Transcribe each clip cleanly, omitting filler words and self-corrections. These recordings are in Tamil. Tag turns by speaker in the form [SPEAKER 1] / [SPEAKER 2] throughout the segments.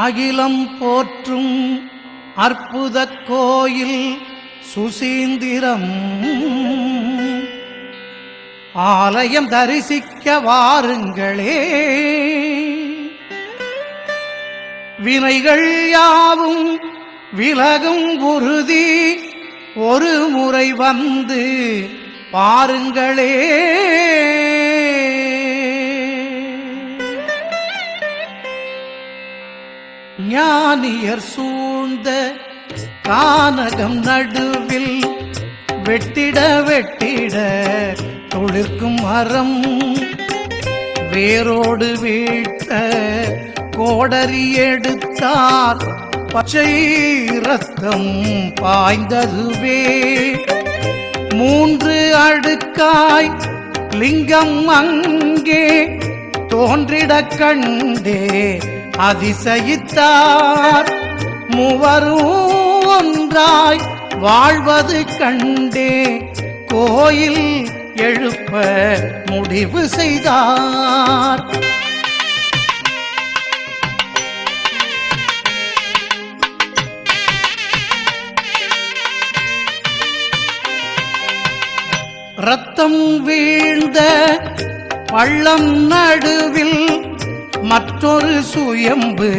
[SPEAKER 1] அகிலம் போற்றும் அற்புத கோயில் சுசீந்திரம் ஆலயம் தரிசிக்க வாருங்களே. வினைகள் யாவும் விலகும் உறுதி ஒரு முறை வந்து பாருங்களே. ஞானியர் சூழ்ந்த கானகம் நடுவில் வெட்டிட வெட்டிட தொழிற்கும் மரம் வேரோடு வீட்ட கோடரி எடுத்தார் பச்சை ரத்தம் பாய்ந்ததுவே. 3 அடுக்காய் லிங்கம் அங்கே தோன்றிட கண்டே அதிசயித்தார். 3 ஒன்றாய் வாழ்வது கண்டே கோயில் எழுப்ப முடிவு செய்தார். ரத்தம் வீழ்ந்த பள்ளம் நடுவில் மற்றொரு சுயம்பு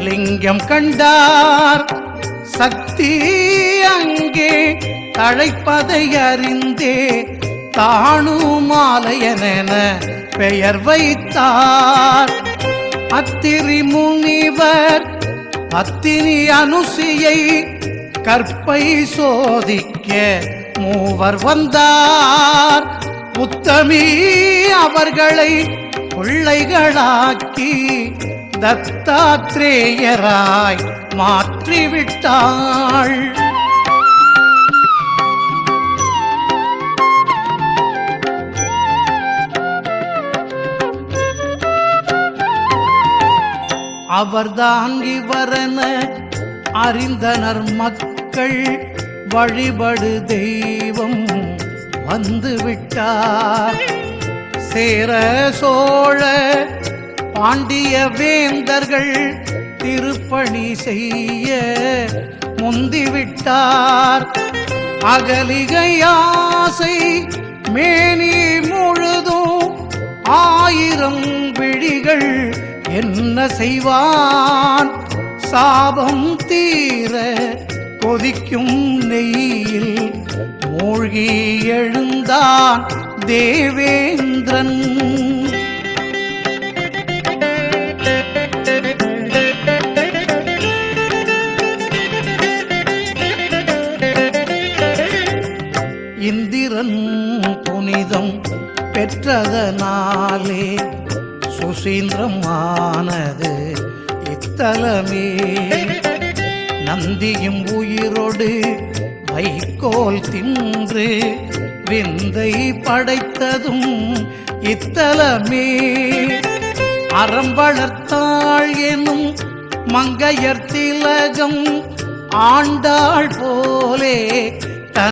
[SPEAKER 1] லிங்கம் கண்டார். சக்தி அங்கே தழைப்பதை அறிந்தே தானுமாலயனென பெயர் வைத்தார். அத்திரி முனிவர் அத்தினி அனுசியை கற்பை சோதிக்க 3 வந்தார். உத்தமி அவர்களை பிள்ளைகளாக்கி தத்தாத்ரேயராய் மாற்றிவிட்டாள். அவர்தான் இவரென அறிந்தனர் மக்கள். வழிபடு தெய்வம் வந்து விட்டார். சேர சோழ பாண்டிய வேந்தர்கள் திருப்பணி செய்ய முந்திவிட்டார். அகலிகையாசை மேனி முழுதும் 1000 விழிகள் என்ன செய்வான். சாபம் தீர கொதிக்கும் நெய்யில் மூழ்கி எழுந்தான் தேவேந்திரன். இந்திரன் புனிதம் பெற்றதனாலே சுசீந்திரம் ஆனது இத்தலமே. நந்தியும் உயிரோடு வைக்கோல் தின்று விந்தை படைத்ததும் இத்தலமே. அறம் வளர்த்தாள் எனும் மங்கையர் திலகம் ஆண்டாள் போலே